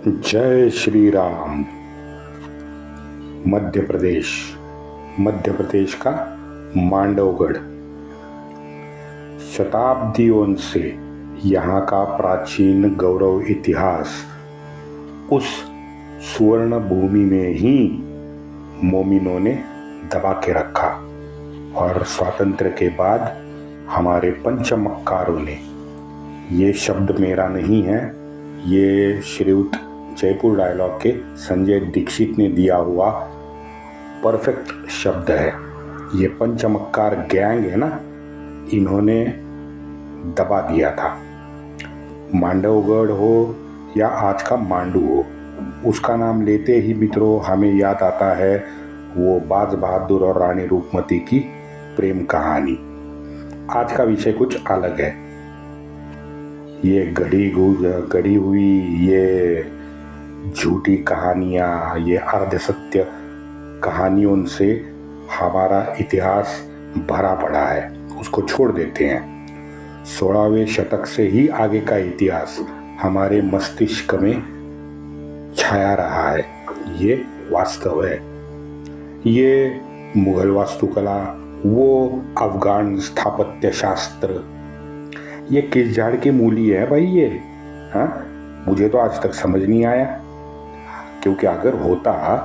जय श्री राम। मध्य प्रदेश, मध्य प्रदेश का मांडवगढ़ शताब्दियों से यहाँ का प्राचीन गौरव इतिहास उस सुवर्ण भूमि में ही मोमिनों ने दबा के रखा और स्वातंत्र्य के बाद हमारे पंचमक्कारों ने, ये शब्द मेरा नहीं है, ये श्रीयुत जयपुर डायलॉग के संजय दीक्षित ने दिया हुआ परफेक्ट शब्द है। ये पंचमक्कार गैंग है ना, इन्होंने दबा दिया था। मांडवगढ़ हो या आज का मांडू हो, उसका नाम लेते ही मित्रों हमें याद आता है वो बाज बहादुर और रानी रूपमती की प्रेम कहानी। आज का विषय कुछ अलग है। ये गढ़ी हुई ये झूठी कहानियाँ, ये अर्ध सत्य कहानियों से हमारा इतिहास भरा पड़ा है, उसको छोड़ देते हैं। 16वें शतक से ही आगे का इतिहास हमारे मस्तिष्क में छाया रहा है, ये वास्तव है। ये मुगल वास्तुकला, वो अफगान स्थापत्य शास्त्र, ये किस झाड़ की मूली है भाई ये? हाँ, मुझे तो आज तक समझ नहीं आया। क्योंकि अगर होता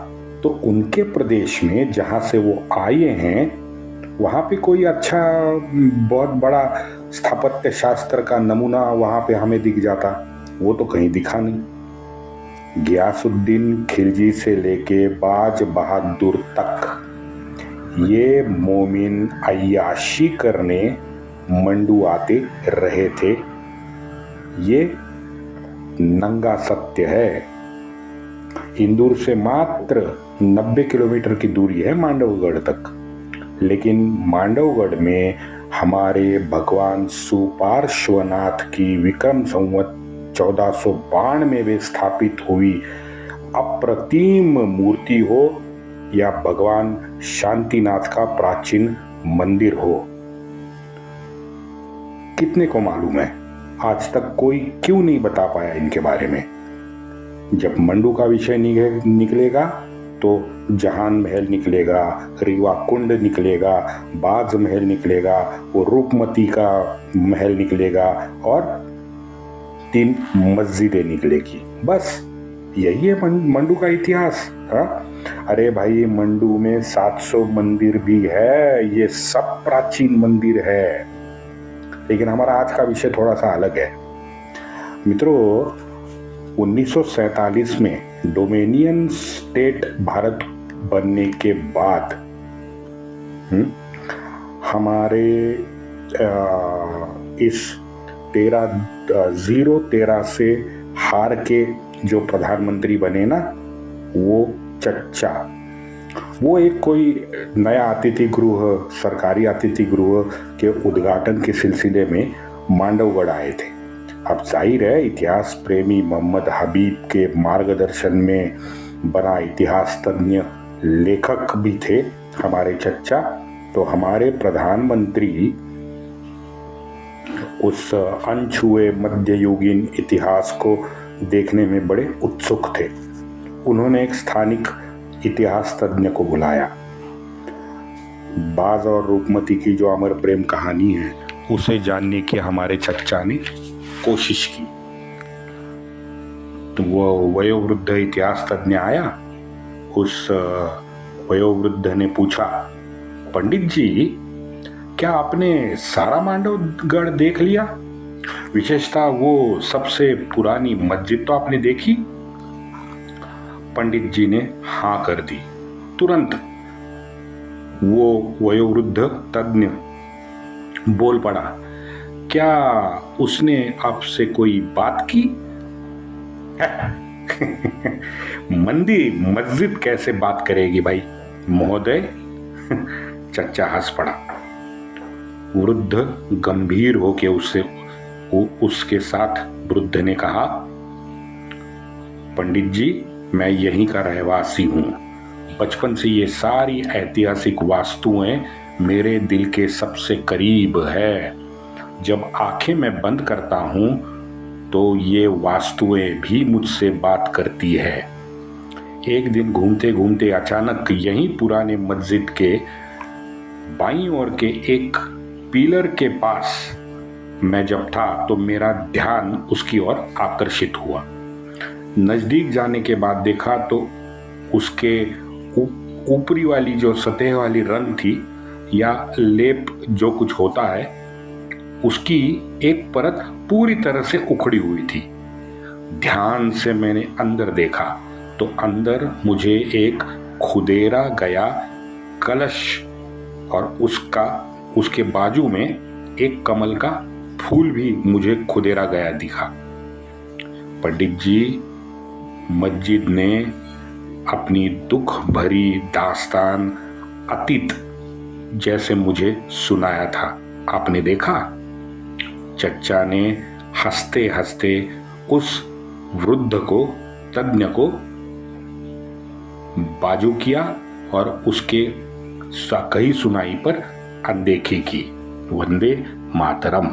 तो उनके प्रदेश में जहाँ से वो आए हैं वहाँ पे कोई अच्छा बहुत बड़ा स्थापत्य शास्त्र का नमूना वहाँ पे हमें दिख जाता। वो तो कहीं दिखा नहीं। गियासुद्दीन खिलजी से लेके बाज बहादुर तक ये मोमिन अय्याशी करने मंडू आते रहे थे, ये नंगा सत्य है। इंदौर से मात्र 90 किलोमीटर की दूरी है मांडवगढ़ तक, लेकिन मांडवगढ़ में हमारे भगवान सुपार्श्वनाथ की विक्रम संवत 1492 में स्थापित हुई अप्रतिम मूर्ति हो या भगवान शांतिनाथ का प्राचीन मंदिर हो, कितने को मालूम है? आज तक कोई क्यों नहीं बता पाया इनके बारे में। जब मंडू का विषय निकलेगा तो जहान महल निकलेगा, रीवा कुंड निकलेगा, बाज महल निकलेगा, वो रूपमती का महल निकलेगा और 3 मस्जिदें निकलेगी। बस यही है मंडू का इतिहास। हाँ, अरे भाई मंडू में 700 मंदिर भी है, ये सब प्राचीन मंदिर है। लेकिन हमारा आज का विषय थोड़ा सा अलग है मित्रों। 1947 में डोमिनियन स्टेट भारत बनने के बाद हमारे इस 13 से हार के जो प्रधानमंत्री बने ना, वो चच्चा, वो एक कोई नया अतिथि गृह, सरकारी अतिथि गृह के उद्घाटन के सिलसिले में मांडवगढ़ आए थे। अब जाहिर है इतिहास प्रेमी मोहम्मद हबीब के मार्गदर्शन में बना इतिहास तज्ञ लेखक भी थे हमारे चच्चा, तो हमारे प्रधानमंत्री उस अनछुए मध्ययुगीन इतिहास को देखने में बड़े उत्सुक थे। उन्होंने एक स्थानिक इतिहास तज्ञ को बुलाया। बाज और रूपमती की जो अमर प्रेम कहानी है उसे जानने की हमारे चच्चा ने कोशिश की। तो वो वयोवृद्ध इतिहास तज्ञ आया। उस वयोवृद्ध ने पूछा, पंडित जी क्या आपने सारा मांडवगढ़ देख लिया? विशेषतः वो सबसे पुरानी मस्जिद तो आपने देखी? पंडित जी ने हाँ कर दी। तुरंत वो वयोवृद्ध तज्ञ बोल पड़ा, क्या उसने आपसे कोई बात की? मस्जिद कैसे बात करेगी भाई महोदय? चच्चा हंस पड़ा। वृद्ध गंभीर होके उसके साथ वृद्ध ने कहा, पंडित जी मैं यहीं का रहवासी हूं। बचपन से ये सारी ऐतिहासिक वास्तुएं मेरे दिल के सबसे करीब है। जब आंखें मैं बंद करता हूं तो ये वास्तुएं भी मुझसे बात करती है। एक दिन घूमते घूमते अचानक यहीं पुराने मस्जिद के बाईं ओर के एक पिलर के पास मैं जब था तो मेरा ध्यान उसकी ओर आकर्षित हुआ। नजदीक जाने के बाद देखा तो उसके ऊपरी वाली जो सतह वाली रंग थी या लेप जो कुछ होता है, उसकी एक परत पूरी तरह से उखड़ी हुई थी। ध्यान से मैंने अंदर देखा तो अंदर मुझे एक खुदेरा गया कलश और उसके बाजू में एक कमल का फूल भी मुझे खुदेरा गया दिखा। पंडित जी, मस्जिद ने अपनी दुख भरी दास्तान अतीत जैसे मुझे सुनाया था। आपने देखा? चच्चा ने हंसते हंसते उस वृद्ध को, तज्ञ को बाजू किया और उसके कही सुनाई पर अनदेखी की। वंदे मातरम।